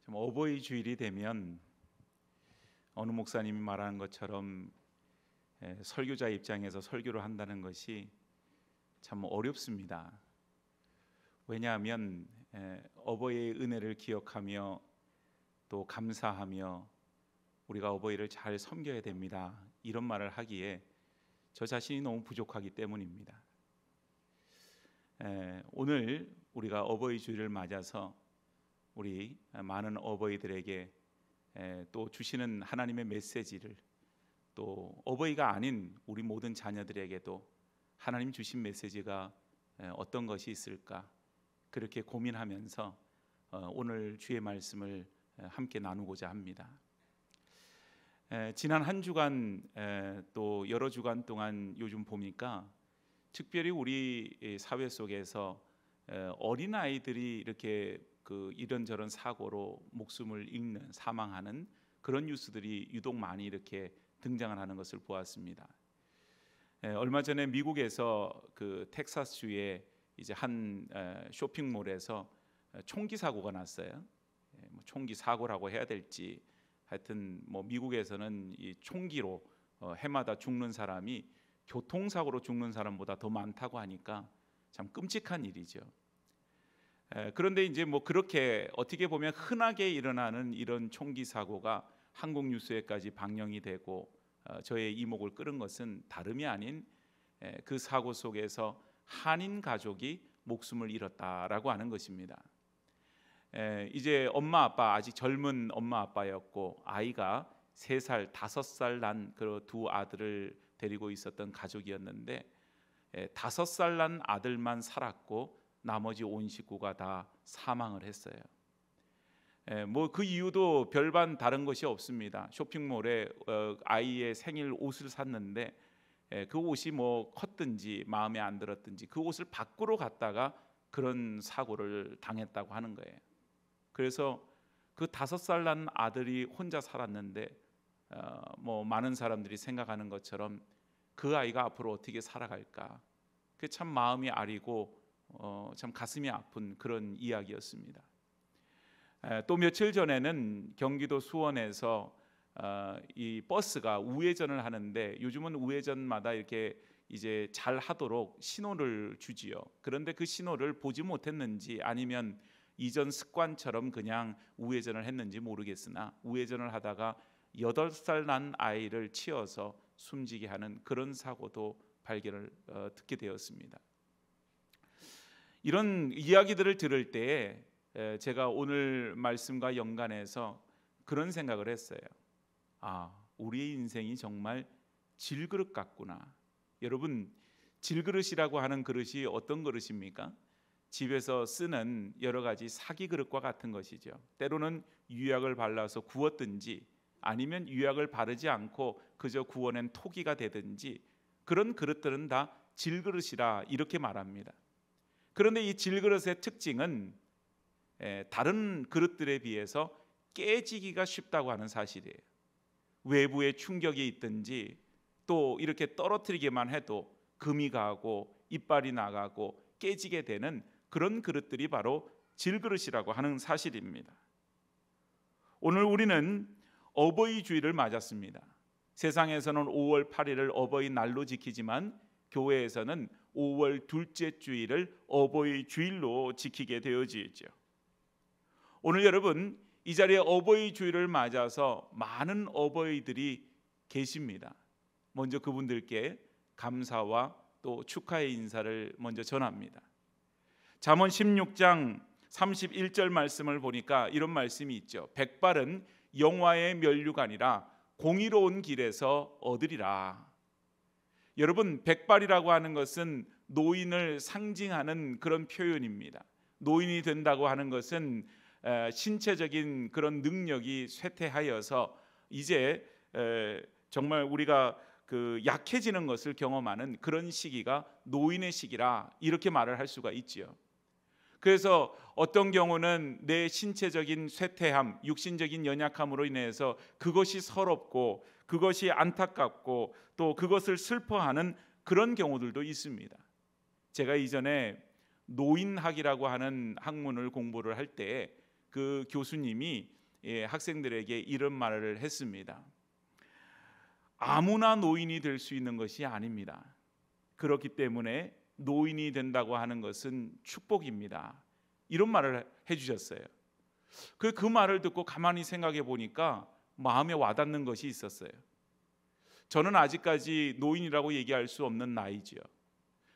좀 어버이 주일이 되면 어느 목사님이 말하는 것처럼 설교자 입장에서 설교를 한다는 것이 참 어렵습니다. 왜냐하면 어버이의 은혜를 기억하며 또 감사하며 우리가 어버이를 잘 섬겨야 됩니다, 이런 말을 하기에 저 자신이 너무 부족하기 때문입니다. 오늘 우리가 어버이 주일을 맞아서 우리 많은 어버이들에게 또 주시는 하나님의 메시지를, 또 어버이가 아닌 우리 모든 자녀들에게도 하나님 주신 메시지가 어떤 것이 있을까, 그렇게 고민하면서 오늘 주의 말씀을 함께 나누고자 합니다. 지난 한 주간 또 여러 주간 동안 요즘 보니까 특별히 우리 사회 속에서 어린 아이들이 이렇게 이런저런 사고로 목숨을 잃는, 사망하는 그런 뉴스들이 유독 많이 이렇게 등장을 하는 것을 보았습니다. 얼마 전에 미국에서 텍사스주의 이제 한 쇼핑몰에서 총기 사고가 났어요. 총기 사고라고 해야 될지, 하여튼 미국에서는 이 총기로 해마다 죽는 사람이 교통사고로 죽는 사람보다 더 많다고 하니까 참 끔찍한 일이죠. 그런데 이제 그렇게 어떻게 보면 흔하게 일어나는 이런 총기 사고가 한국 뉴스에까지 방영이 되고 저의 이목을 끌은 것은 다름이 아닌 그 사고 속에서 한인 가족이 목숨을 잃었다라고 하는 것입니다. 이제 엄마 아빠, 아직 젊은 엄마 아빠였고 아이가 3살, 5살 난 그 두 아들을 데리고 있었던 가족이었는데 5살 난 아들만 살았고 나머지 온 식구가 다 사망을 했어요. 그 이유도 별반 다른 것이 없습니다. 쇼핑몰에 아이의 생일 옷을 샀는데 그 옷이 컸든지 마음에 안 들었든지 그 옷을 밖으로 갔다가 그런 사고를 당했다고 하는 거예요. 그래서 그 5살 난 아들이 혼자 살았는데 많은 사람들이 생각하는 것처럼 그 아이가 앞으로 어떻게 살아갈까, 그게 참 마음이 아리고 참 가슴이 아픈 그런 이야기였습니다. 또 며칠 전에는 경기도 수원에서 이 버스가 우회전을 하는데, 요즘은 우회전마다 이렇게 이제 잘 하도록 신호를 주지요. 그런데 그 신호를 보지 못했는지 아니면 이전 습관처럼 그냥 우회전을 했는지 모르겠으나 우회전을 하다가 8살 난 아이를 치어서 숨지게 하는 그런 사고도 발견을 듣게 되었습니다. 이런 이야기들을 들을 때에 제가 오늘 말씀과 연관해서 그런 생각을 했어요. 우리의 인생이 정말 질그릇 같구나. 여러분, 질그릇이라고 하는 그릇이 어떤 그릇입니까? 집에서 쓰는 여러 가지 사기 그릇과 같은 것이죠. 때로는 유약을 발라서 구웠든지 아니면 유약을 바르지 않고 그저 구워낸 토기가 되든지 그런 그릇들은 다 질그릇이라 이렇게 말합니다. 그런데 이 질그릇의 특징은 다른 그릇들에 비해서 깨지기가 쉽다고 하는 사실이에요. 외부에 충격이 있든지 또 이렇게 떨어뜨리기만 해도 금이 가고 이빨이 나가고 깨지게 되는 그런 그릇들이 바로 질그릇이라고 하는 사실입니다. 오늘 우리는 어버이 주일을 맞았습니다. 세상에서는 5월 8일을 어버이날로 지키지만 교회에서는 5월 둘째 주일을 어버이 주일로 지키게 되어지죠. 오늘 여러분, 이 자리에 어버이 주일을 맞아서 많은 어버이들이 계십니다. 먼저 그분들께 감사와 또 축하의 인사를 먼저 전합니다. 잠언 16장 31절 말씀을 보니까 이런 말씀이 있죠. 백발은 영화의 면류관이라 공의로운 길에서 얻으리라. 여러분, 백발이라고 하는 것은 노인을 상징하는 그런 표현입니다. 노인이 된다고 하는 것은 신체적인 그런 능력이 쇠퇴하여서 이제 정말 우리가 약해지는 것을 경험하는 그런 시기가 노인의 시기라 이렇게 말을 할 수가 있지요. 그래서 어떤 경우는 내 신체적인 쇠퇴함, 육신적인 연약함으로 인해서 그것이 서럽고 그것이 안타깝고 또 그것을 슬퍼하는 그런 경우들도 있습니다. 제가 이전에 노인학이라고 하는 학문을 공부를 할 때 그 교수님이 학생들에게 이런 말을 했습니다. 아무나 노인이 될 수 있는 것이 아닙니다. 그렇기 때문에 노인이 된다고 하는 것은 축복입니다. 이런 말을 해주셨어요. 그 말을 듣고 가만히 생각해 보니까 마음에 와닿는 것이 있었어요. 저는 아직까지 노인이라고 얘기할 수 없는 나이지요.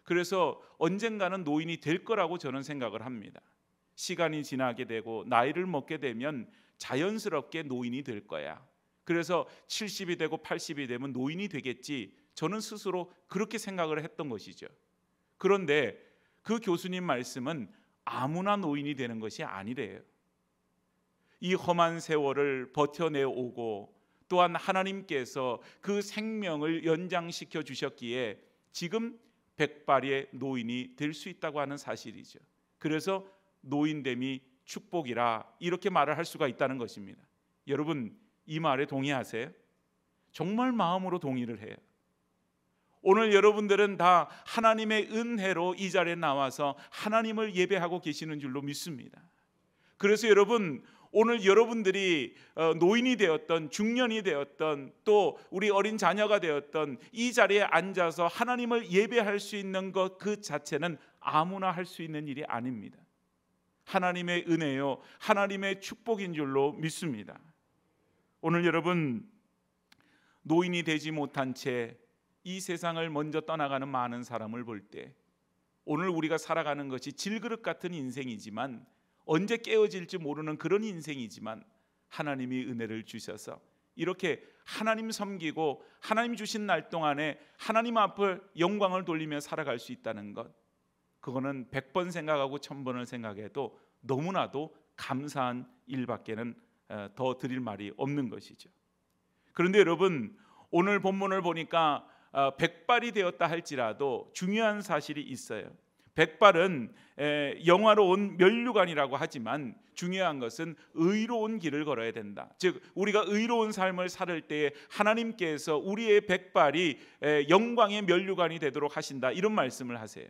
그래서 언젠가는 노인이 될 거라고 저는 생각을 합니다. 시간이 지나게 되고 나이를 먹게 되면 자연스럽게 노인이 될 거야. 그래서 70이 되고 80이 되면 노인이 되겠지. 저는 스스로 그렇게 생각을 했던 것이죠. 그런데 그 교수님 말씀은 아무나 노인이 되는 것이 아니래요. 이 험한 세월을 버텨내 오고 또한 하나님께서 그 생명을 연장시켜 주셨기에 지금 백발의 노인이 될 수 있다고 하는 사실이죠. 그래서 노인됨이 축복이라 이렇게 말을 할 수가 있다는 것입니다. 여러분, 이 말에 동의하세요? 정말 마음으로 동의를 해요. 오늘 여러분들은 다 하나님의 은혜로 이 자리에 나와서 하나님을 예배하고 계시는 줄로 믿습니다. 그래서 여러분, 오늘 여러분들이 노인이 되었던 중년이 되었던 또 우리 어린 자녀가 되었던 이 자리에 앉아서 하나님을 예배할 수 있는 것 그 자체는 아무나 할 수 있는 일이 아닙니다. 하나님의 은혜요, 하나님의 축복인 줄로 믿습니다. 오늘 여러분, 노인이 되지 못한 채 이 세상을 먼저 떠나가는 많은 사람을 볼 때 오늘 우리가 살아가는 것이 질그릇 같은 인생이지만 언제 깨어질지 모르는 그런 인생이지만 하나님이 은혜를 주셔서 이렇게 하나님 섬기고 하나님 주신 날 동안에 하나님 앞을 영광을 돌리며 살아갈 수 있다는 것, 그거는 100번 생각하고 1000번을 생각해도 너무나도 감사한 일밖에는 더 드릴 말이 없는 것이죠. 그런데 여러분, 오늘 본문을 보니까 백발이 되었다 할지라도 중요한 사실이 있어요. 백발은 영화로운 면류관이라고 하지만 중요한 것은 의로운 길을 걸어야 된다. 즉 우리가 의로운 삶을 살 때에 하나님께서 우리의 백발이 영광의 면류관이 되도록 하신다, 이런 말씀을 하세요.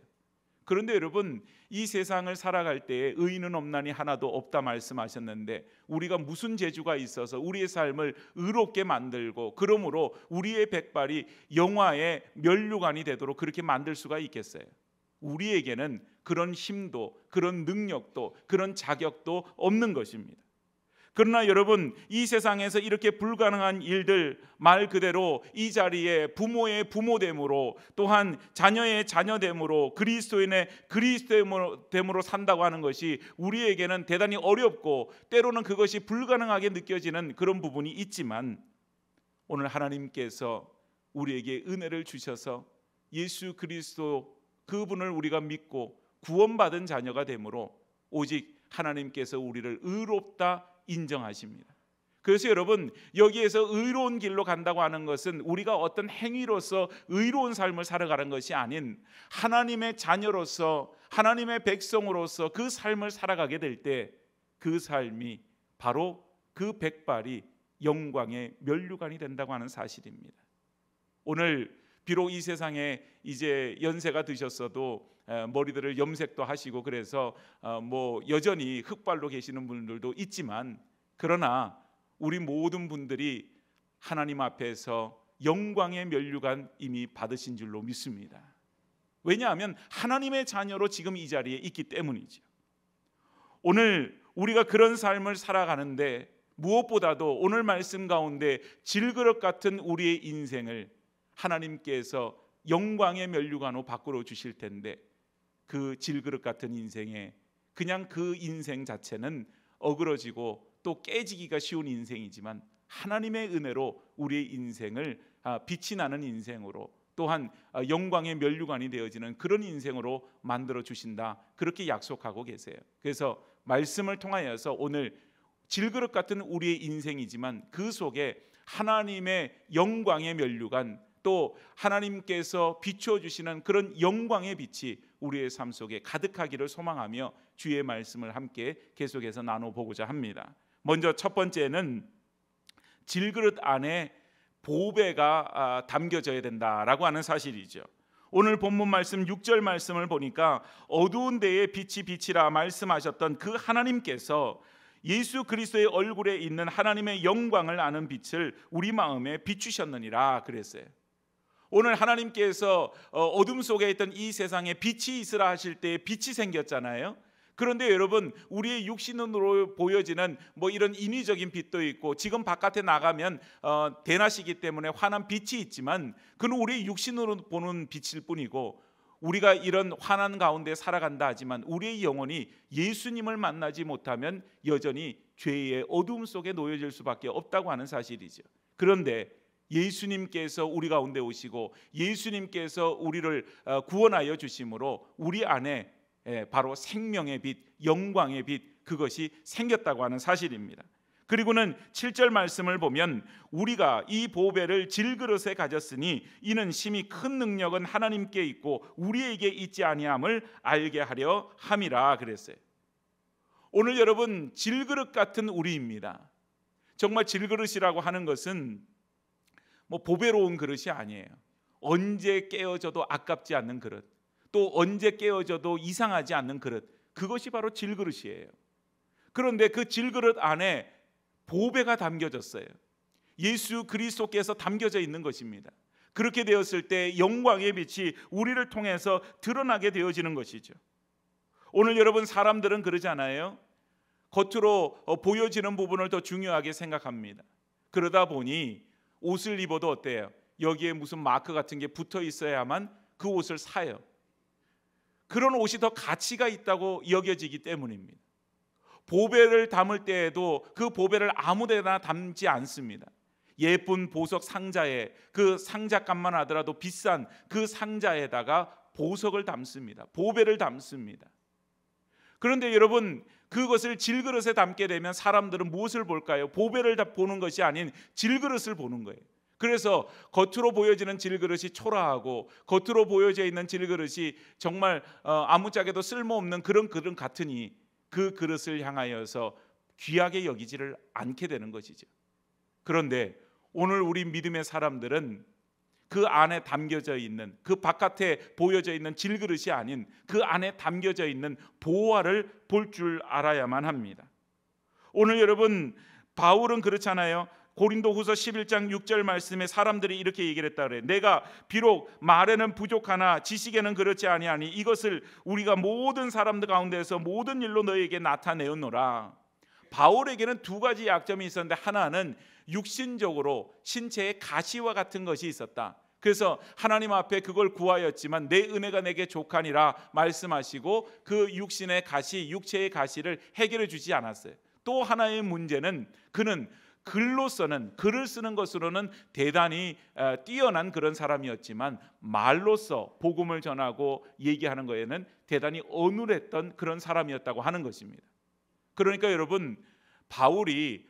그런데 여러분, 이 세상을 살아갈 때에 의인은 없나니 하나도 없다 말씀하셨는데 우리가 무슨 재주가 있어서 우리의 삶을 의롭게 만들고 그러므로 우리의 백발이 영화의 면류관이 되도록 그렇게 만들 수가 있겠어요? 우리에게는 그런 힘도 그런 능력도 그런 자격도 없는 것입니다. 그러나 여러분, 이 세상에서 이렇게 불가능한 일들, 말 그대로 이 자리에 부모의 부모됨으로 또한 자녀의 자녀됨으로 그리스도인의 그리스도됨으로 산다고 하는 것이 우리에게는 대단히 어렵고 때로는 그것이 불가능하게 느껴지는 그런 부분이 있지만 오늘 하나님께서 우리에게 은혜를 주셔서 예수 그리스도 그분을 우리가 믿고 구원받은 자녀가 되므로 오직 하나님께서 우리를 의롭다 인정하십니다. 그래서 여러분, 여기에서 의로운 길로 간다고 하는 것은 우리가 어떤 행위로서 의로운 삶을 살아가는 것이 아닌 하나님의 자녀로서 하나님의 백성으로서 그 삶을 살아가게 될 때 그 삶이 바로 그 백발이 영광의 면류관이 된다고 하는 사실입니다. 오늘 비록 이 세상에 이제 연세가 드셨어도 머리들을 염색도 하시고 그래서 여전히 흑발로 계시는 분들도 있지만 그러나 우리 모든 분들이 하나님 앞에서 영광의 면류관 이미 받으신 줄로 믿습니다. 왜냐하면 하나님의 자녀로 지금 이 자리에 있기 때문이죠. 오늘 우리가 그런 삶을 살아가는데 무엇보다도 오늘 말씀 가운데 질그릇 같은 우리의 인생을 하나님께서 영광의 면류관으로 바꾸어 주실 텐데 그 질그릇 같은 인생에 그냥 그 인생 자체는 어그러지고 또 깨지기가 쉬운 인생이지만 하나님의 은혜로 우리의 인생을 빛이 나는 인생으로 또한 영광의 면류관이 되어지는 그런 인생으로 만들어 주신다, 그렇게 약속하고 계세요. 그래서 말씀을 통하여서 오늘 질그릇 같은 우리의 인생이지만 그 속에 하나님의 영광의 면류관 또 하나님께서 비춰주시는 그런 영광의 빛이 우리의 삶 속에 가득하기를 소망하며 주의 말씀을 함께 계속해서 나눠보고자 합니다. 먼저 첫 번째는 질그릇 안에 보배가 담겨져야 된다라고 하는 사실이죠. 오늘 본문 말씀 6절 말씀을 보니까 어두운 데에 빛이 빛이라 말씀하셨던 그 하나님께서 예수 그리스도의 얼굴에 있는 하나님의 영광을 아는 빛을 우리 마음에 비추셨느니라 그랬어요. 오늘 하나님께서 어둠 속에 있던 이 세상에 빛이 있으라 하실 때 빛이 생겼잖아요. 그런데 여러분, 우리의 육신으로 보여지는 이런 인위적인 빛도 있고, 지금 바깥에 나가면 대낮이기 때문에 환한 빛이 있지만 그는 우리의 육신으로 보는 빛일 뿐이고, 우리가 이런 환한 가운데 살아간다 하지만 우리의 영혼이 예수님을 만나지 못하면 여전히 죄의 어둠 속에 놓여질 수밖에 없다고 하는 사실이죠. 그런데 예수님께서 우리 가운데 오시고 예수님께서 우리를 구원하여 주심으로 우리 안에 바로 생명의 빛, 영광의 빛, 그것이 생겼다고 하는 사실입니다. 그리고는 7절 말씀을 보면 우리가 이 보배를 질그릇에 가졌으니 이는 심히 큰 능력은 하나님께 있고 우리에게 있지 아니함을 알게 하려 함이라 그랬어요. 오늘 여러분, 질그릇 같은 우리입니다. 정말 질그릇이라고 하는 것은 보배로운 그릇이 아니에요. 언제 깨어져도 아깝지 않는 그릇, 또 언제 깨어져도 이상하지 않는 그릇, 그것이 바로 질그릇이에요. 그런데 그 질그릇 안에 보배가 담겨졌어요. 예수 그리스도께서 담겨져 있는 것입니다. 그렇게 되었을 때 영광의 빛이 우리를 통해서 드러나게 되어지는 것이죠. 오늘 여러분, 사람들은 그러잖아요. 겉으로 보여지는 부분을 더 중요하게 생각합니다. 그러다 보니 옷을 입어도 어때요? 여기에 무슨 마크 같은 게 붙어 있어야만 그 옷을 사요. 그런 옷이 더 가치가 있다고 여겨지기 때문입니다. 보배를 담을 때에도 그 보배를 아무데나 담지 않습니다. 예쁜 보석 상자에, 그 상자값만 하더라도 비싼 그 상자에다가 보석을 담습니다. 보배를 담습니다. 그런데 여러분, 그것을 질그릇에 담게 되면 사람들은 무엇을 볼까요? 보배를 보는 것이 아닌 질그릇을 보는 거예요. 그래서 겉으로 보여지는 질그릇이 초라하고 겉으로 보여져 있는 질그릇이 정말 아무짝에도 쓸모없는 그런 그릇 같으니 그 그릇을 향하여서 귀하게 여기지를 않게 되는 것이죠. 그런데 오늘 우리 믿음의 사람들은 그 안에 담겨져 있는, 그 바깥에 보여져 있는 질그릇이 아닌 그 안에 담겨져 있는 보화를 볼 줄 알아야만 합니다. 오늘 여러분, 바울은 그렇잖아요. 고린도후서 11장 6절 말씀에 사람들이 이렇게 얘기를 했다 그래요. 내가 비록 말에는 부족하나 지식에는 그렇지 아니하니 이것을 우리가 모든 사람들 가운데서 모든 일로 너에게 나타내었노라. 바울에게는 두 가지 약점이 있었는데, 하나는 육신적으로 신체에 가시와 같은 것이 있었다. 그래서 하나님 앞에 그걸 구하였지만 내 은혜가 내게 족하니라 말씀하시고 그 육신의 가시, 육체의 가시를 해결해 주지 않았어요. 또 하나의 문제는 그는 글로서는, 글을 쓰는 것으로는 대단히 뛰어난 그런 사람이었지만 말로서 복음을 전하고 얘기하는 거에는 대단히 어눌했던 그런 사람이었다고 하는 것입니다. 그러니까 여러분, 바울이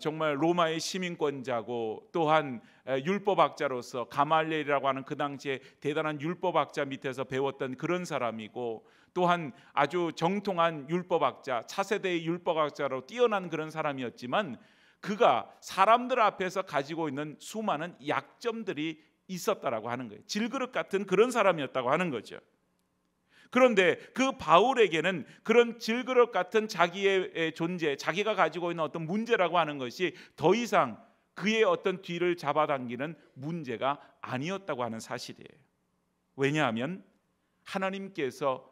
정말 로마의 시민권자고 또한 율법학자로서 가말리엘이라고 하는 그 당시에 대단한 율법학자 밑에서 배웠던 그런 사람이고, 또한 아주 정통한 율법학자, 차세대의 율법학자로 뛰어난 그런 사람이었지만 그가 사람들 앞에서 가지고 있는 수많은 약점들이 있었다라고 하는 거예요. 질그릇 같은 그런 사람이었다고 하는 거죠. 그런데 그 바울에게는 그런 질그릇 같은 자기의 존재, 자기가 가지고 있는 어떤 문제라고 하는 것이 더 이상 그의 어떤 뒤를 잡아당기는 문제가 아니었다고 하는 사실이에요. 왜냐하면 하나님께서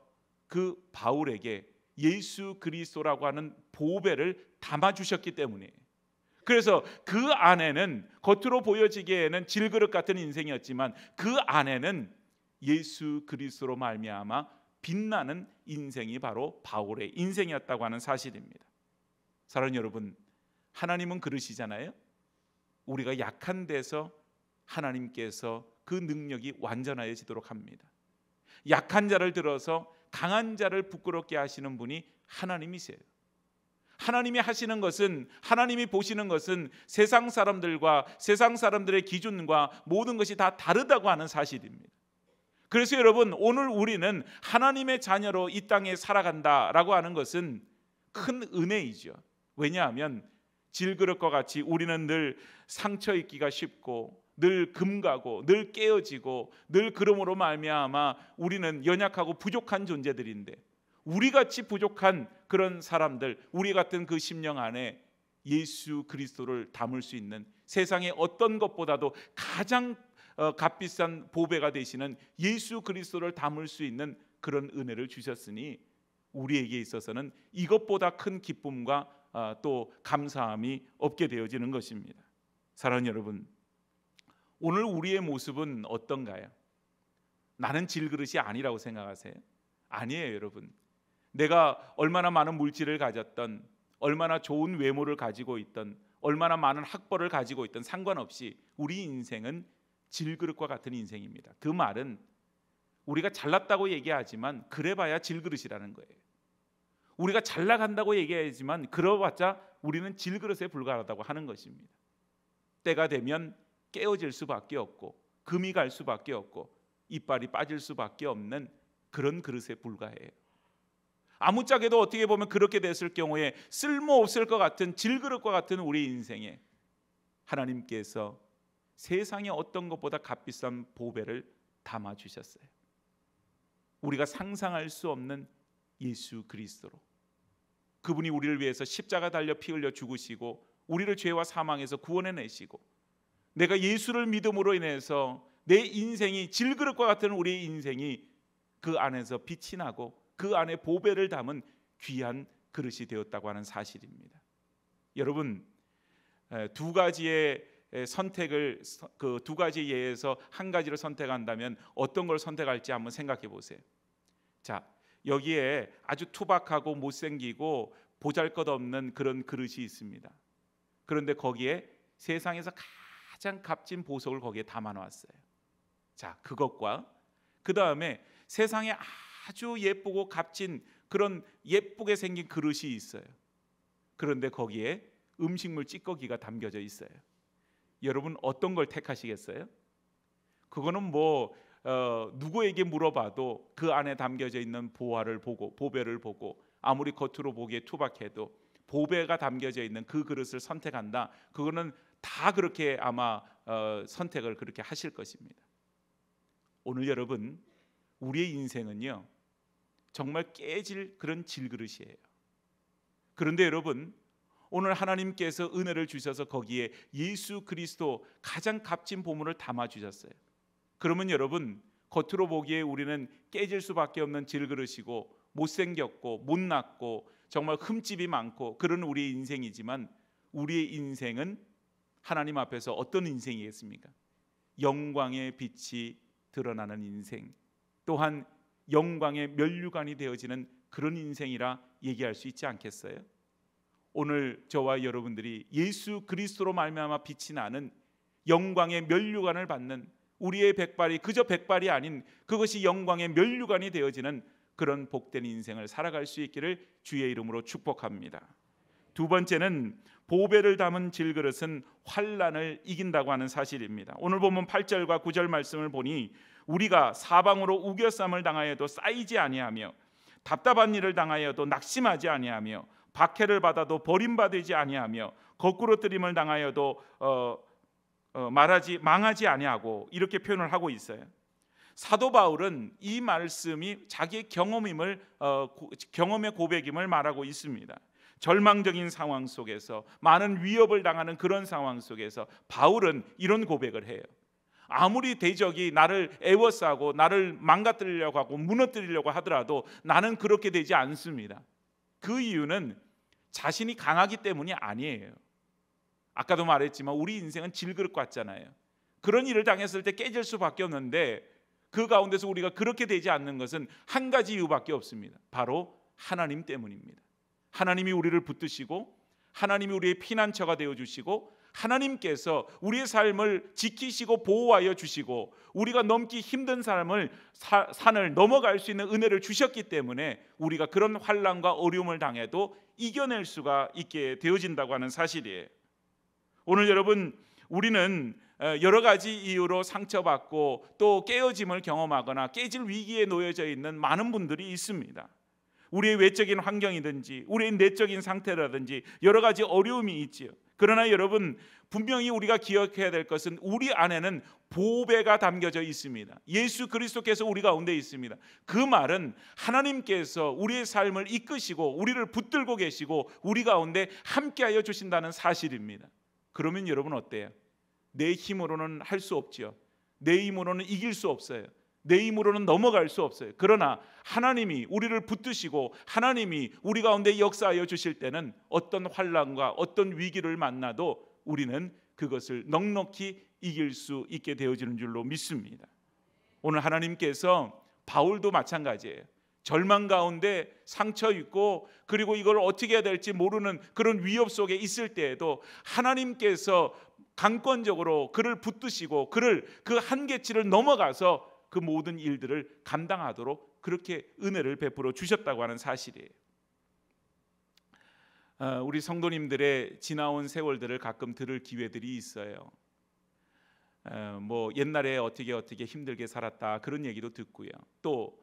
그 바울에게 예수 그리스도라고 하는 보배를 담아주셨기 때문이에요. 그래서 그 안에는 겉으로 보여지기에는 질그릇 같은 인생이었지만 그 안에는 예수 그리스도로 말미암아 빛나는 인생이 바로 바울의 인생이었다고 하는 사실입니다. 사랑하는 여러분, 하나님은 그러시잖아요. 우리가 약한 데서 하나님께서 그 능력이 완전하여지도록 합니다. 약한 자를 들어서 강한 자를 부끄럽게 하시는 분이 하나님이세요. 하나님이 하시는 것은, 하나님이 보시는 것은 세상 사람들과 세상 사람들의 기준과 모든 것이 다 다르다고 하는 사실입니다. 그래서 여러분, 오늘 우리는 하나님의 자녀로 이 땅에 살아간다라고 하는 것은 큰 은혜이죠. 왜냐하면 질그릇과 같이 우리는 늘 상처 입기가 쉽고 늘 금가고 늘 깨어지고 늘 그러므로 말미암아 우리는 연약하고 부족한 존재들인데, 우리같이 부족한 그런 사람들, 우리 같은 그 심령 안에 예수 그리스도를 담을 수 있는, 세상의 어떤 것보다도 가장 값비싼 보배가 되시는 예수 그리스도를 담을 수 있는 그런 은혜를 주셨으니 우리에게 있어서는 이것보다 큰 기쁨과 또 감사함이 없게 되어지는 것입니다. 사랑하는 여러분, 오늘 우리의 모습은 어떤가요? 나는 질그릇이 아니라고 생각하세요? 아니에요, 여러분. 내가 얼마나 많은 물질을 가졌던, 얼마나 좋은 외모를 가지고 있던, 얼마나 많은 학벌을 가지고 있던 상관없이 우리 인생은 질그릇과 같은 인생입니다. 그 말은 우리가 잘났다고 얘기하지만 그래봐야 질그릇이라는 거예요. 우리가 잘 나간다고 얘기하지만 그러봤자 우리는 질그릇에 불과하다고 하는 것입니다. 때가 되면 깨어질 수밖에 없고 금이 갈 수밖에 없고 이빨이 빠질 수밖에 없는 그런 그릇에 불과해요. 아무짝에도 어떻게 보면 그렇게 됐을 경우에 쓸모없을 것 같은 질그릇과 같은 우리 인생에 하나님께서 세상의 어떤 것보다 값비싼 보배를 담아주셨어요. 우리가 상상할 수 없는 예수 그리스도로, 그분이 우리를 위해서 십자가 달려 피 흘려 죽으시고 우리를 죄와 사망에서 구원해내시고, 내가 예수를 믿음으로 인해서 내 인생이 질그릇과 같은 우리의 인생이 그 안에서 빛이 나고 그 안에 보배를 담은 귀한 그릇이 되었다고 하는 사실입니다. 여러분, 두 가지의 선택을, 그 두 가지 예에서 한 가지를 선택한다면 어떤 걸 선택할지 한번 생각해 보세요. 자, 여기에 아주 투박하고 못생기고 보잘것없는 그런 그릇이 있습니다. 그런데 거기에 세상에서 가장 값진 보석을 거기에 담아놨어요. 자, 그것과 그 다음에 세상에 아주 예쁘고 값진 그런 예쁘게 생긴 그릇이 있어요. 그런데 거기에 음식물 찌꺼기가 담겨져 있어요. 여러분, 어떤 걸 택하시겠어요? 그거는 누구에게 물어봐도 그 안에 담겨져 있는 보배를 보고 아무리 겉으로 보기에 투박해도 보배가 담겨져 있는 그 그릇을 선택한다. 그거는 다 그렇게 아마 선택을 그렇게 하실 것입니다. 오늘 여러분, 우리의 인생은요 정말 깨질 그런 질그릇이에요. 그런데 여러분, 오늘 하나님께서 은혜를 주셔서 거기에 예수 그리스도 가장 값진 보물을 담아 주셨어요. 그러면 여러분, 겉으로 보기에 우리는 깨질 수밖에 없는 질그릇이고 못생겼고 못났고 정말 흠집이 많고 그런 우리의 인생이지만, 우리의 인생은 하나님 앞에서 어떤 인생이겠습니까? 영광의 빛이 드러나는 인생, 또한 영광의 면류관이 되어지는 그런 인생이라 얘기할 수 있지 않겠어요? 오늘 저와 여러분들이 예수 그리스도로 말미암아 빛이 나는 영광의 면류관을 받는, 우리의 백발이 그저 백발이 아닌 그것이 영광의 면류관이 되어지는 그런 복된 인생을 살아갈 수 있기를 주의 이름으로 축복합니다. 두 번째는 보배를 담은 질그릇은 환난을 이긴다고 하는 사실입니다. 오늘 보면 8절과 9절 말씀을 보니 우리가 사방으로 우겨쌈을 당하여도 쌓이지 아니하며 답답한 일을 당하여도 낙심하지 아니하며 박해를 받아도 버림받지 아니하며 거꾸로 뜨림을 당하여도 망하지 아니하고, 이렇게 표현을 하고 있어요. 사도 바울은 이 말씀이 자기의 경험의 고백임을 말하고 있습니다. 절망적인 상황 속에서, 많은 위협을 당하는 그런 상황 속에서 바울은 이런 고백을 해요. 아무리 대적이 나를 애워싸고 나를 망가뜨리려고 하고 무너뜨리려고 하더라도 나는 그렇게 되지 않습니다. 그 이유는 자신이 강하기 때문이 아니에요. 아까도 말했지만 우리 인생은 질그릇 같잖아요. 그런 일을 당했을 때 깨질 수밖에 없는데 그 가운데서 우리가 그렇게 되지 않는 것은 한 가지 이유밖에 없습니다. 바로 하나님 때문입니다. 하나님이 우리를 붙드시고 하나님이 우리의 피난처가 되어주시고 하나님께서 우리의 삶을 지키시고 보호하여 주시고 우리가 넘기 힘든 산을 넘어갈 수 있는 은혜를 주셨기 때문에 우리가 그런 환난과 어려움을 당해도 이겨낼 수가 있게 되어진다고 하는 사실이에요. 오늘 여러분, 우리는 여러 가지 이유로 상처받고 또 깨어짐을 경험하거나 깨질 위기에 놓여져 있는 많은 분들이 있습니다. 우리의 외적인 환경이든지 우리의 내적인 상태라든지 여러 가지 어려움이 있지요. 그러나 여러분, 분명히 우리가 기억해야 될 것은 우리 안에는 보배가 담겨져 있습니다. 예수 그리스도께서 우리 가운데 있습니다. 그 말은 하나님께서 우리의 삶을 이끄시고 우리를 붙들고 계시고 우리 가운데 함께하여 주신다는 사실입니다. 그러면 여러분 어때요? 내 힘으로는 할 수 없지요. 내 힘으로는 이길 수 없어요. 내 힘으로는 넘어갈 수 없어요. 그러나 하나님이 우리를 붙드시고 하나님이 우리 가운데 역사하여 주실 때는 어떤 환난과 어떤 위기를 만나도 우리는 그것을 넉넉히 이길 수 있게 되어지는 줄로 믿습니다. 오늘 하나님께서 바울도 마찬가지예요. 절망 가운데 상처 있고 그리고 이걸 어떻게 해야 될지 모르는 그런 위협 속에 있을 때에도 하나님께서 강권적으로 그를 붙드시고 그를 그 한계치를 넘어가서 그 모든 일들을 감당하도록 그렇게 은혜를 베풀어 주셨다고 하는 사실이에요. 우리 성도님들의 지나온 세월들을 가끔 들을 기회들이 있어요. 뭐 옛날에 어떻게 힘들게 살았다 그런 얘기도 듣고요. 또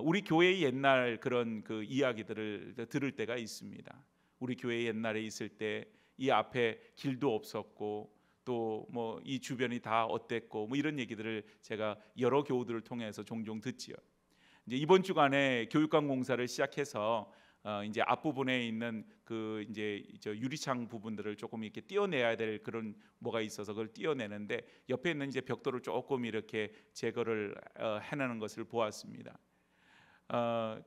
우리 교회의 옛날 그런 그 이야기들을 들을 때가 있습니다. 우리 교회 옛날에 있을 때 이 앞에 길도 없었고 또 뭐 이 주변이 다 어땠고 뭐 이런 얘기들을 제가 여러 교우들을 통해서 종종 듣지요. 이제 이번 주간에 교육관 공사를 시작해서 이제 앞부분에 있는 그 이제 저 유리창 부분들을 조금 이렇게 떼어내야 될 그런 뭐가 있어서 그걸 떼어내는데 옆에 있는 이제 벽돌을 조금 이렇게 제거를 해내는 것을 보았습니다.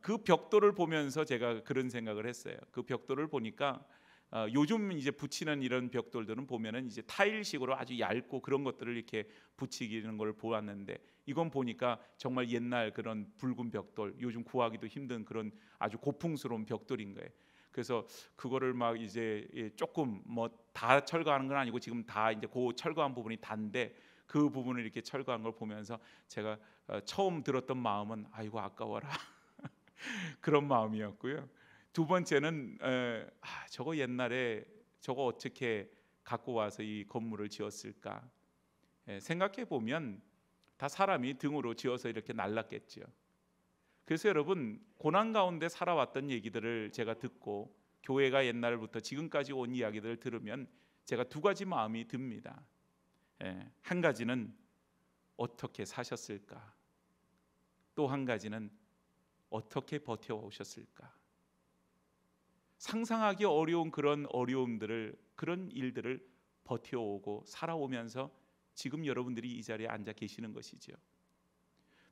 그 벽돌을 보면서 제가 그런 생각을 했어요. 그 벽돌을 보니까 요즘 이제 붙이는 이런 벽돌들은 보면은 이제 타일식으로 아주 얇고 그런 것들을 이렇게 붙이는 걸 보았는데 이건 보니까 정말 옛날 그런 붉은 벽돌, 요즘 구하기도 힘든 그런 아주 고풍스러운 벽돌인 거예요. 그래서 그거를 막 이제 조금 뭐 다 철거하는 건 아니고 지금 다 이제 그 철거한 부분이 단데 그 부분을 이렇게 철거한 걸 보면서 제가 처음 들었던 마음은 아이고 아까워라 그런 마음이었고요. 두 번째는 저거 옛날에 저거 어떻게 갖고 와서 이 건물을 지었을까 생각해 보면 다 사람이 등으로 지어서 이렇게 날랐겠죠. 그래서 여러분 고난 가운데 살아왔던 얘기들을 제가 듣고 교회가 옛날부터 지금까지 온 이야기들을 들으면 제가 두 가지 마음이 듭니다. 한 가지는 어떻게 사셨을까? 또 한 가지는 어떻게 버텨오셨을까? 상상하기 어려운 그런 어려움들을 그런 일들을 버텨오고 살아오면서 지금 여러분들이 이 자리에 앉아 계시는 것이죠.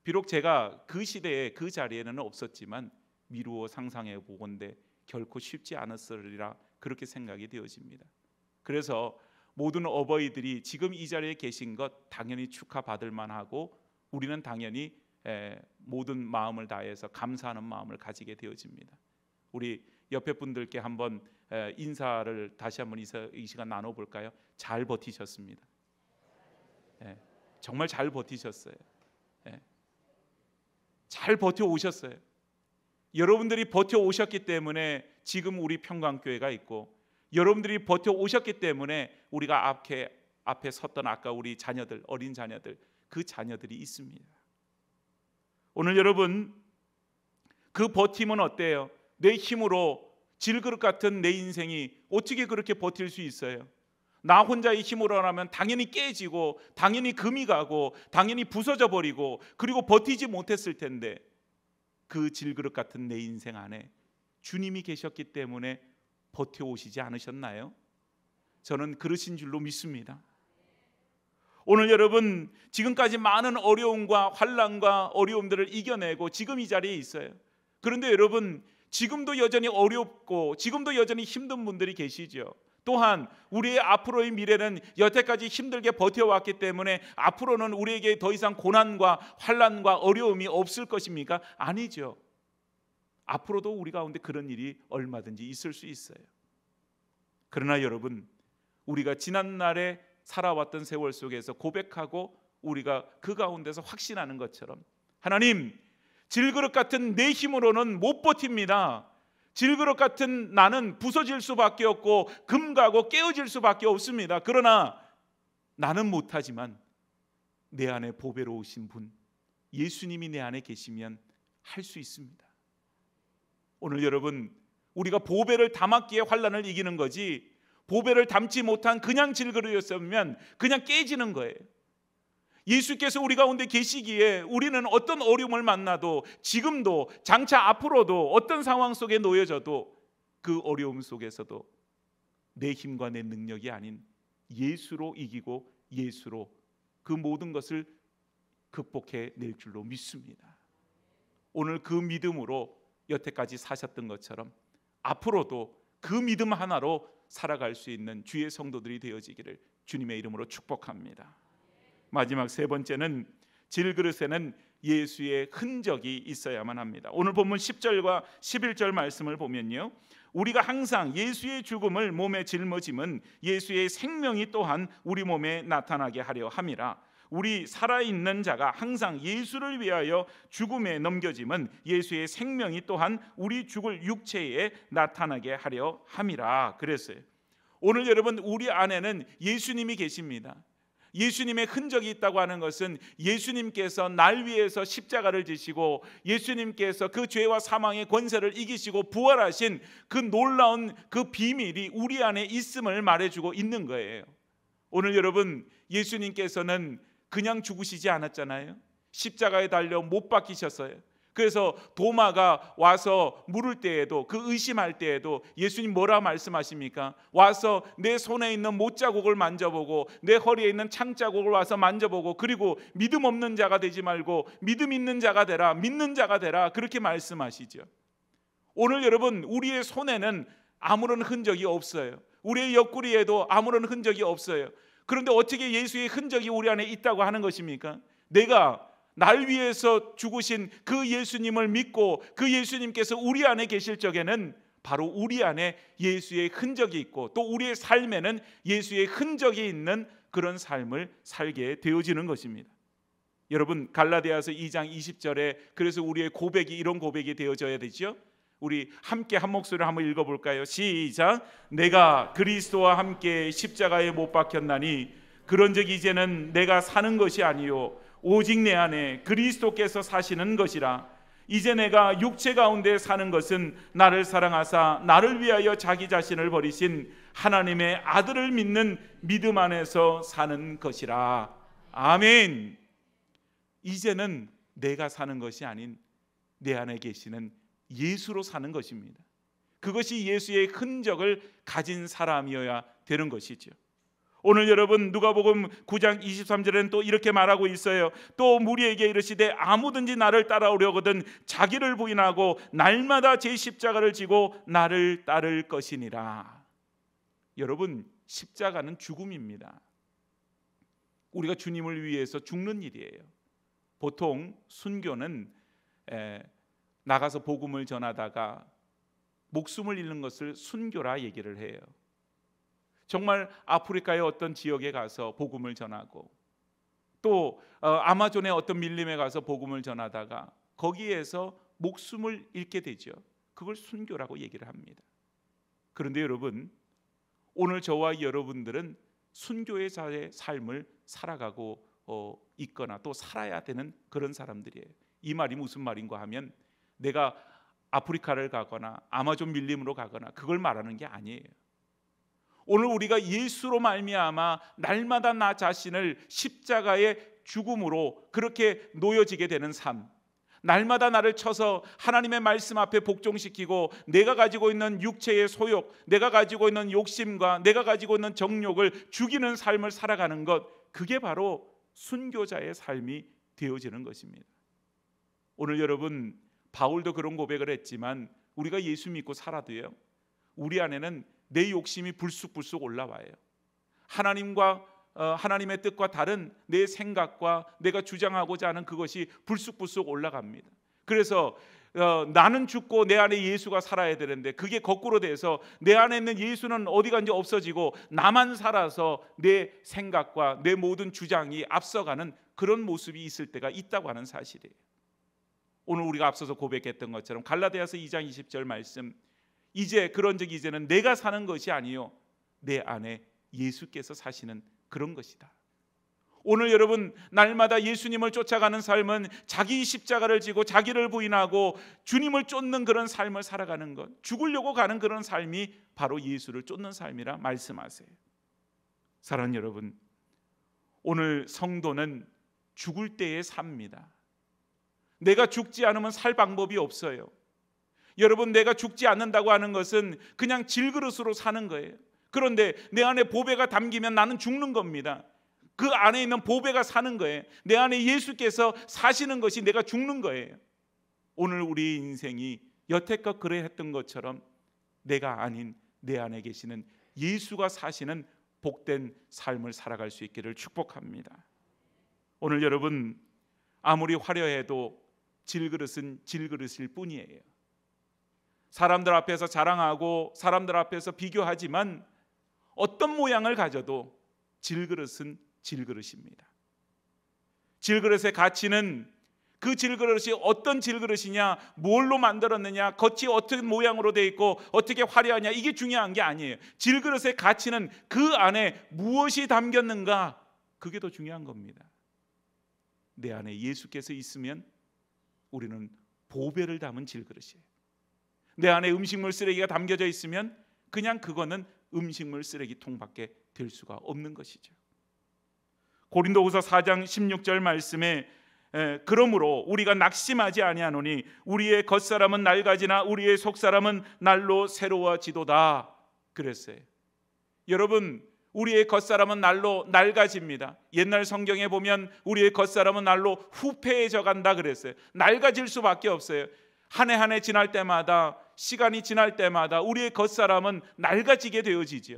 비록 제가 그 시대에 그 자리에는 없었지만 미루어 상상해 보건대 결코 쉽지 않았으리라 그렇게 생각이 되어집니다. 그래서 모든 어버이들이 지금 이 자리에 계신 것 당연히 축하받을 만하고 우리는 당연히 모든 마음을 다해서 감사하는 마음을 가지게 되어집니다. 우리 옆에 분들께 한번 인사를 다시 한번 이 시간 나눠볼까요? 잘 버티셨습니다. 정말 잘 버티셨어요. 잘 버텨오셨어요. 여러분들이 버텨오셨기 때문에 지금 우리 평강교회가 있고 여러분들이 버텨오셨기 때문에 우리가 앞에 섰던 아까 우리 자녀들, 어린 자녀들 그 자녀들이 있습니다. 오늘 여러분 그 버팀은 어때요? 내 힘으로 질그릇 같은 내 인생이 어떻게 그렇게 버틸 수 있어요? 나 혼자의 힘으로라면 당연히 깨지고 당연히 금이 가고 당연히 부서져 버리고 그리고 버티지 못했을 텐데 그 질그릇 같은 내 인생 안에 주님이 계셨기 때문에 버텨오시지 않으셨나요? 저는 그러신 줄로 믿습니다. 오늘 여러분 지금까지 많은 어려움과 환난과 어려움들을 이겨내고 지금 이 자리에 있어요. 그런데 여러분 지금도 여전히 어렵고 지금도 여전히 힘든 분들이 계시죠. 또한 우리의 앞으로의 미래는 여태까지 힘들게 버텨왔기 때문에 앞으로는 우리에게 더 이상 고난과 환난과 어려움이 없을 것입니까? 아니죠. 앞으로도 우리 가운데 그런 일이 얼마든지 있을 수 있어요. 그러나 여러분 우리가 지난날에 살아왔던 세월 속에서 고백하고 우리가 그 가운데서 확신하는 것처럼 하나님 질그릇 같은 내 힘으로는 못 버팁니다. 질그릇 같은 나는 부서질 수밖에 없고 금 가고 깨어질 수밖에 없습니다. 그러나 나는 못하지만 내 안에 보배로우신 분 예수님이 내 안에 계시면 할 수 있습니다. 오늘 여러분 우리가 보배를 담았기에 환난을 이기는 거지 보배를 담지 못한 그냥 질그릇이었으면 그냥 깨지는 거예요. 예수께서 우리 가운데 계시기에 우리는 어떤 어려움을 만나도 지금도 장차 앞으로도 어떤 상황 속에 놓여져도 그 어려움 속에서도 내 힘과 내 능력이 아닌 예수로 이기고 예수로 그 모든 것을 극복해 낼 줄로 믿습니다. 오늘 그 믿음으로 여태까지 사셨던 것처럼 앞으로도 그 믿음 하나로 살아갈 수 있는 주의 성도들이 되어지기를 주님의 이름으로 축복합니다. 마지막 세 번째는 질그릇에는 예수의 흔적이 있어야만 합니다. 오늘 본문 10절과 11절 말씀을 보면요, 우리가 항상 예수의 죽음을 몸에 짊어짐은 예수의 생명이 또한 우리 몸에 나타나게 하려 함이라. 우리 살아있는 자가 항상 예수를 위하여 죽음에 넘겨짐은 예수의 생명이 또한 우리 죽을 육체에 나타나게 하려 함이라 그랬어요. 오늘 여러분, 우리 안에는 예수님이 계십니다. 예수님의 흔적이 있다고 하는 것은 예수님께서 날 위해서 십자가를 지시고 예수님께서 그 죄와 사망의 권세를 이기시고 부활하신 그 놀라운 그 비밀이 우리 안에 있음을 말해주고 있는 거예요. 오늘 여러분, 예수님께서는 그냥 죽으시지 않았잖아요. 십자가에 달려 못 박히셨어요. 그래서 도마가 와서 물을 때에도, 그 의심할 때에도 예수님 뭐라 말씀하십니까? 와서 내 손에 있는 못자국을 만져보고 내 허리에 있는 창자국을 와서 만져보고, 그리고 믿음 없는 자가 되지 말고 믿음 있는 자가 되라, 믿는 자가 되라, 그렇게 말씀하시죠. 오늘 여러분, 우리의 손에는 아무런 흔적이 없어요. 우리의 옆구리에도 아무런 흔적이 없어요. 그런데 어떻게 예수의 흔적이 우리 안에 있다고 하는 것입니까? 내가 날 위해서 죽으신 그 예수님을 믿고 그 예수님께서 우리 안에 계실 적에는 바로 우리 안에 예수의 흔적이 있고 또 우리의 삶에는 예수의 흔적이 있는 그런 삶을 살게 되어지는 것입니다. 여러분, 갈라디아서 2장 20절에 그래서 우리의 고백이 이런 고백이 되어져야 되죠. 우리 함께 한 목소리로 한번 읽어볼까요? 시작. 내가 그리스도와 함께 십자가에 못 박혔나니 그런즉 이제는 내가 사는 것이 아니요 오직 내 안에 그리스도께서 사시는 것이라. 이제 내가 육체 가운데 사는 것은 나를 사랑하사 나를 위하여 자기 자신을 버리신 하나님의 아들을 믿는 믿음 안에서 사는 것이라. 아멘. 이제는 내가 사는 것이 아닌 내 안에 계시는 예수로 사는 것입니다. 그것이 예수의 흔적을 가진 사람이어야 되는 것이죠. 오늘 여러분, 누가복음 9장 23절에는 또 이렇게 말하고 있어요. 또 무리에게 이르시되 아무든지 나를 따라오려거든 자기를 부인하고 날마다 제 십자가를 지고 나를 따를 것이니라. 여러분, 십자가는 죽음입니다. 우리가 주님을 위해서 죽는 일이에요. 보통 순교는 나가서 복음을 전하다가 목숨을 잃는 것을 순교라 얘기를 해요. 정말 아프리카의 어떤 지역에 가서 복음을 전하고 또 아마존의 어떤 밀림에 가서 복음을 전하다가 거기에서 목숨을 잃게 되죠. 그걸 순교라고 얘기를 합니다. 그런데 여러분, 오늘 저와 여러분들은 순교의 자의 삶을 살아가고 있거나 또 살아야 되는 그런 사람들이에요. 이 말이 무슨 말인가 하면 내가 아프리카를 가거나 아마존 밀림으로 가거나 그걸 말하는 게 아니에요. 오늘 우리가 예수로 말미암아 날마다 나 자신을 십자가의 죽음으로 그렇게 놓여지게 되는 삶, 날마다 나를 쳐서 하나님의 말씀 앞에 복종시키고 내가 가지고 있는 육체의 소욕, 내가 가지고 있는 욕심과 내가 가지고 있는 정욕을 죽이는 삶을 살아가는 것, 그게 바로 순교자의 삶이 되어지는 것입니다. 오늘 여러분, 바울도 그런 고백을 했지만 우리가 예수 믿고 살아도요, 우리 안에는 내 욕심이 불쑥불쑥 올라와요. 하나님의 뜻과 다른 내 생각과 내가 주장하고자 하는 그것이 불쑥불쑥 올라갑니다. 그래서 나는 죽고 내 안에 예수가 살아야 되는데 그게 거꾸로 돼서 내 안에 있는 예수는 어디 간지 없어지고 나만 살아서 내 생각과 내 모든 주장이 앞서가는 그런 모습이 있을 때가 있다고 하는 사실이에요. 오늘 우리가 앞서서 고백했던 것처럼 갈라디아서 2장 20절 말씀, 이제 그런즉 이제는 내가 사는 것이 아니요 내 안에 예수께서 사시는 그런 것이다. 오늘 여러분 날마다 예수님을 쫓아가는 삶은 자기 십자가를 지고 자기를 부인하고 주님을 쫓는 그런 삶을 살아가는 것, 죽으려고 가는 그런 삶이 바로 예수를 쫓는 삶이라 말씀하세요. 사랑하는 여러분, 오늘 성도는 죽을 때에 삽니다. 내가 죽지 않으면 살 방법이 없어요. 여러분, 내가 죽지 않는다고 하는 것은 그냥 질그릇으로 사는 거예요. 그런데 내 안에 보배가 담기면 나는 죽는 겁니다. 그 안에 있는 보배가 사는 거예요. 내 안에 예수께서 사시는 것이 내가 죽는 거예요. 오늘 우리 인생이 여태껏 그래 했던 것처럼 내가 아닌 내 안에 계시는 예수가 사시는 복된 삶을 살아갈 수 있기를 축복합니다. 오늘 여러분, 아무리 화려해도 질그릇은 질그릇일 뿐이에요. 사람들 앞에서 자랑하고 사람들 앞에서 비교하지만 어떤 모양을 가져도 질그릇은 질그릇입니다. 질그릇의 가치는 그 질그릇이 어떤 질그릇이냐, 뭘로 만들었느냐, 겉이 어떤 모양으로 되어 있고 어떻게 화려하냐, 이게 중요한 게 아니에요. 질그릇의 가치는 그 안에 무엇이 담겼는가, 그게 더 중요한 겁니다. 내 안에 예수께서 있으면 우리는 보배를 담은 질그릇이에요. 내 안에 음식물 쓰레기가 담겨져 있으면 그냥 그거는 음식물 쓰레기통밖에 될 수가 없는 것이죠. 고린도후서 4장 16절 말씀에 그러므로 우리가 낙심하지 아니하노니 우리의 겉사람은 낡아지나 우리의 속사람은 날로 새로워지도다 그랬어요. 여러분, 우리의 겉사람은 날로 낡아집니다. 옛날 성경에 보면 우리의 겉사람은 날로 후패해져 간다 그랬어요. 낡아질 수밖에 없어요. 한 해 한 해 지날 때마다, 시간이 지날 때마다 우리의 겉사람은 낡아지게 되어지죠.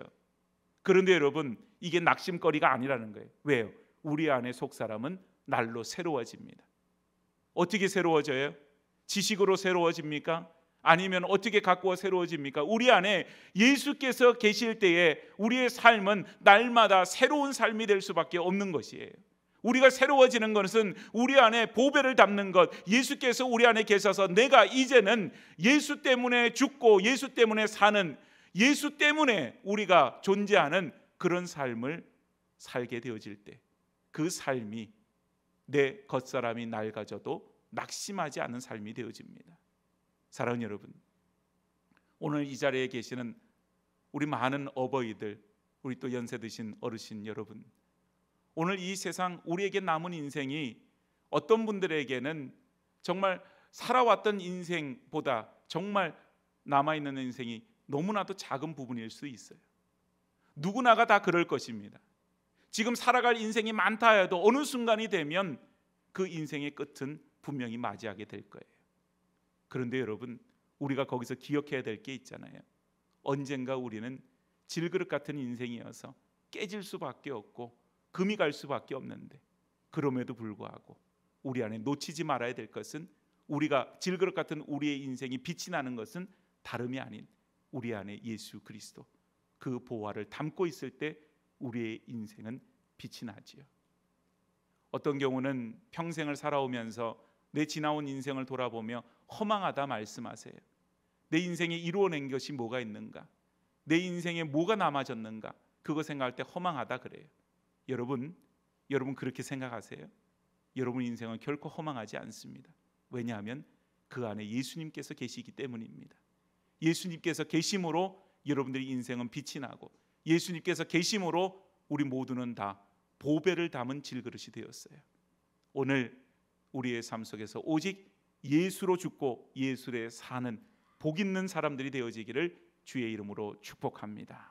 그런데 여러분, 이게 낙심거리가 아니라는 거예요. 왜요? 우리 안에 속사람은 날로 새로워집니다. 어떻게 새로워져요? 지식으로 새로워집니까? 아니면 어떻게 갖고 새로워집니까? 우리 안에 예수께서 계실 때에 우리의 삶은 날마다 새로운 삶이 될 수밖에 없는 것이에요. 우리가 새로워지는 것은 우리 안에 보배를 담는 것, 예수께서 우리 안에 계셔서 내가 이제는 예수 때문에 죽고 예수 때문에 사는, 예수 때문에 우리가 존재하는 그런 삶을 살게 되어질 때 그 삶이 내 겉사람이 낡아져도 낙심하지 않는 삶이 되어집니다. 사랑하는 여러분, 오늘 이 자리에 계시는 우리 많은 어버이들, 우리 또 연세 드신 어르신 여러분, 오늘 이 세상 우리에게 남은 인생이 어떤 분들에게는 정말 살아왔던 인생보다 정말 남아있는 인생이 너무나도 작은 부분일 수 있어요. 누구나가 다 그럴 것입니다. 지금 살아갈 인생이 많다 해도 어느 순간이 되면 그 인생의 끝은 분명히 맞이하게 될 거예요. 그런데 여러분, 우리가 거기서 기억해야 될 게 있잖아요. 언젠가 우리는 질그릇 같은 인생이어서 깨질 수밖에 없고 금이 갈 수밖에 없는데, 그럼에도 불구하고 우리 안에 놓치지 말아야 될 것은, 우리가 질그릇 같은 우리의 인생이 빛이 나는 것은 다름이 아닌 우리 안에 예수 그리스도, 그 보화를 담고 있을 때 우리의 인생은 빛이 나지요. 어떤 경우는 평생을 살아오면서 내 지나온 인생을 돌아보며 허망하다 말씀하세요. 내 인생에 이루어낸 것이 뭐가 있는가, 내 인생에 뭐가 남아졌는가, 그거 생각할 때 허망하다 그래요. 여러분 그렇게 생각하세요? 여러분 인생은 결코 허망하지 않습니다. 왜냐하면 그 안에 예수님께서 계시기 때문입니다. 예수님께서 계심으로 여러분들의 인생은 빛이 나고, 예수님께서 계심으로 우리 모두는 다 보배를 담은 질그릇이 되었어요. 오늘 우리의 삶 속에서 오직 예수로 죽고 예수로 사는 복 있는 사람들이 되어지기를 주의 이름으로 축복합니다.